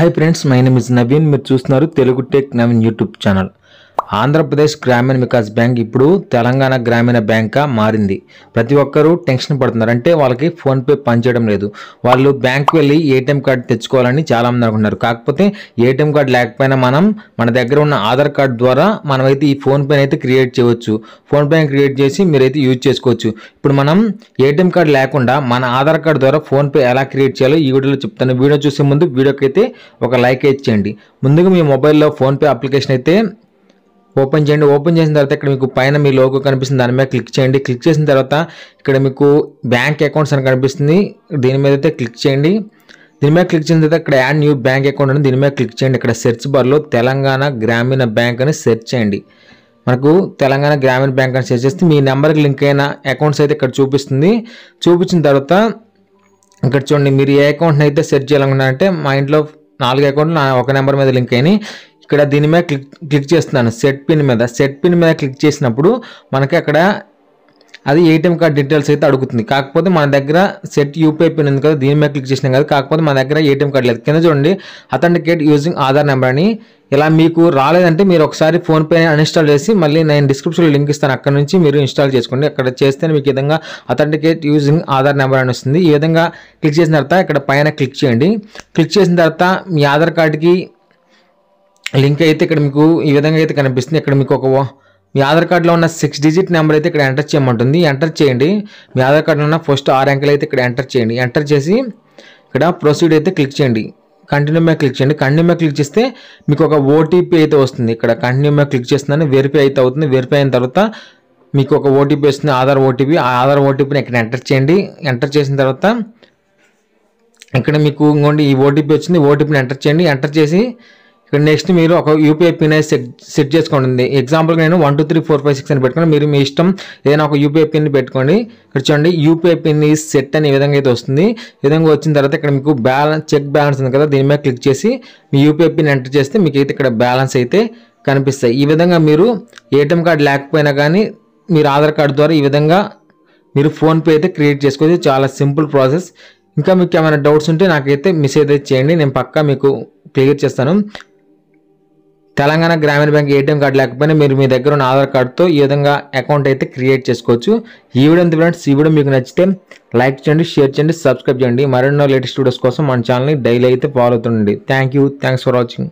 Hi friends, my name is Naveen. మీరు చూస్తున్నారు Telugu tech Naveen YouTube channel. Andhra Pradesh గ్రామీణ వికాస్ బ్యాంక్ ఇప్పుడు తెలంగాణ గ్రామీణ బ్యాంక్గా మారింది. ప్రతి ఒక్కరూ టెన్షన్ పడుతున్నారు. అంటే వాళ్ళకి ఫోన్పే పనిచేయడం లేదు. వాళ్ళు బ్యాంక్కి వెళ్ళి ఏటీఎం కార్డు తెచ్చుకోవాలని చాలామంది అనుకుంటున్నారు. కాకపోతే ఏటీఎం కార్డు లేకపోయినా మన దగ్గర ఉన్న ఆధార్ కార్డు ద్వారా మనమైతే ఈ ఫోన్పే అయితే క్రియేట్ చేయవచ్చు. ఫోన్పే క్రియేట్ చేసి మీరైతే యూజ్ చేసుకోవచ్చు. ఇప్పుడు మనం ఏటీఎం కార్డు లేకుండా మన ఆధార్ కార్డు ద్వారా ఫోన్పే ఎలా క్రియేట్ చేయాలో ఈ వీడియోలో చెప్తాను. వీడియో చూసే ముందు వీడియోకి అయితే ఒక లైక్ ఇచ్చేయండి. ముందుగా మీ మొబైల్లో ఫోన్పే అప్లికేషన్ అయితే ఓపెన్ చేయండి. ఓపెన్ చేసిన తర్వాత ఇక్కడ మీకు పైన మీ లోగో కనిపిస్తుంది, దాని మీద క్లిక్ చేయండి. క్లిక్ చేసిన తర్వాత ఇక్కడ మీకు బ్యాంక్ అకౌంట్స్ అని కనిపిస్తుంది, దీని మీద అయితే క్లిక్ చేయండి. దీని మీద క్లిక్ చేసిన తర్వాత ఇక్కడ యాడ్ న్యూ బ్యాంక్ అకౌంట్ అని దీని మీద క్లిక్ చేయండి. ఇక్కడ సెర్చ్ బార్లో తెలంగాణ గ్రామీణ బ్యాంక్ అని సెర్చ్ చేయండి. మనకు తెలంగాణ గ్రామీణ బ్యాంక్ అని సెర్చ్ చేస్తే మీ నెంబర్కి లింక్ అయిన అకౌంట్స్ అయితే ఇక్కడ చూపిస్తుంది. చూపించిన తర్వాత ఇక్కడ చూడండి, మీరు ఏ అకౌంట్ని అయితే సెర్చ్ చేయాలనుకుంటున్నారంటే మా ఇంట్లో 4 అకౌంట్లు ఒక నెంబర్ మీద లింక్ అయినాయి. ఇక్కడ దీని మీద క్లిక్ చేస్తున్నాను. సెట్ పిన్ మీద క్లిక్ చేసినప్పుడు మనకి అక్కడ అది ఏటీఎం కార్డ్ డీటెయిల్స్ అయితే అడుగుతుంది. కాకపోతే మన దగ్గర సెట్ యూపీఐ పిన్ ఉంది కదా, దీని మీద క్లిక్ చేసినాం కదా, కాకపోతే మన దగ్గర ఏటీఎం కార్డు లేదు. కింద చూడండి, అథెంటికేట్ యూజింగ్ ఆధార్ నెంబర్ అని. ఇలా మీకు రాలేదంటే మీరు ఒకసారి ఫోన్పే అన్ఇన్స్టాల్ చేసి మళ్ళీ నేను డిస్క్రిప్షన్లో లింక్ ఇస్తాను, అక్కడ నుంచి మీరు ఇన్స్టాల్ చేసుకోండి. అక్కడ చేస్తే మీకు ఈ విధంగా అథెంటికేట్ యూజింగ్ ఆధార్ నెంబర్ అని వస్తుంది. ఈ విధంగా క్లిక్ చేసిన తర్వాత ఇక్కడ పైన క్లిక్ చేయండి. క్లిక్ చేసిన తర్వాత మీ ఆధార్ కార్డుకి లింక్ అయితే ఇక్కడ మీకు ఈ విధంగా అయితే కనిపిస్తుంది. ఇక్కడ మీకు మీ ఆధార్ కార్డులో ఉన్న 6 డిజిట్ నెంబర్ అయితే ఇక్కడ ఎంటర్ చేయమంటుంది. ఎంటర్ చేయండి. మీ ఆధార్ కార్డులో ఉన్న ఫస్ట్ 6 అంకెలు అయితే ఇక్కడ ఎంటర్ చేయండి. ఎంటర్ చేసి ఇక్కడ ప్రొసీడ్ అయితే క్లిక్ చేయండి. కంటిన్యూ మీద క్లిక్ చేయండి. కంటిన్యూ మీద క్లిక్ చేస్తే మీకు ఒక ఓటీపీ అయితే వస్తుంది. ఇక్కడ కంటిన్యూ మీద క్లిక్ చేస్తున్నాను, వెరిఫై అయితే అవుతుంది. వెరిఫై అయిన తర్వాత మీకు ఒక ఓటీపీ వస్తుంది, ఆధార్ ఓటీపీ. ఆ ఆధార్ ఓటీపీని ఇక్కడ ఎంటర్ చేయండి. ఎంటర్ చేసిన తర్వాత ఇక్కడ మీకు ఇంకోండి ఈ ఓటీపీ వచ్చింది, ఓటీపీని ఎంటర్ చేయండి. ఎంటర్ చేసి ఇక్కడ నెక్స్ట్ మీరు ఒక యూపీఐ పిన్ అయితే సెట్ చేసుకోండి. ఎగ్జాంపుల్గా నేను 1 2 3 4 5 6 అని పెట్టుకోండి. మీరు మీ ఇష్టం ఏదైనా ఒక యూపీఐ పిన్ పెట్టుకోండి. ఇక్కడ చూడండి, యూపీఐ పిన్ ఈ సెట్ అని ఈ విధంగా అయితే వస్తుంది. ఈ విధంగా వచ్చిన తర్వాత ఇక్కడ మీకు చెక్ బ్యాలెన్స్ ఉంది కదా, దీని మీద క్లిక్ చేసి మీ యూపీఐ పిన్ ఎంటర్ చేస్తే మీకు అయితే ఇక్కడ బ్యాలెన్స్ అయితే కనిపిస్తాయి. ఈ విధంగా మీరు ఏటీఎం కార్డు లేకపోయినా కానీ మీరు ఆధార్ కార్డు ద్వారా ఈ విధంగా మీరు ఫోన్పే అయితే క్రియేట్ చేసుకోవచ్చు. చాలా సింపుల్ ప్రాసెస్. ఇంకా మీకు ఏమైనా డౌట్స్ ఉంటే నాకైతే మెసేజ్ అయితే చేయండి, నేను పక్కా మీకు క్లియర్ చేస్తాను. తెలంగాణ గ్రామీణ బ్యాంక్ ఏటీఎం కార్డు లేకపోయినా మీరు మీ దగ్గర ఉన్న ఆధార్ కార్డుతో ఈ విధంగా అకౌంట్ అయితే క్రియేట్ చేసుకోవచ్చు. ఈ వీడియో ఎంత ఫ్రెండ్స్, ఈ వీడియో మీకు నచ్చితే లైక్ చేయండి, షేర్ చేయండి, సబ్స్క్రైబ్ చేయండి. మరెన్నో లేటెస్ట్ వీడియోస్ కోసం మన ఛానల్ని డైలీ అయితే ఫాలో అవుతుండండి. Thanks for watching.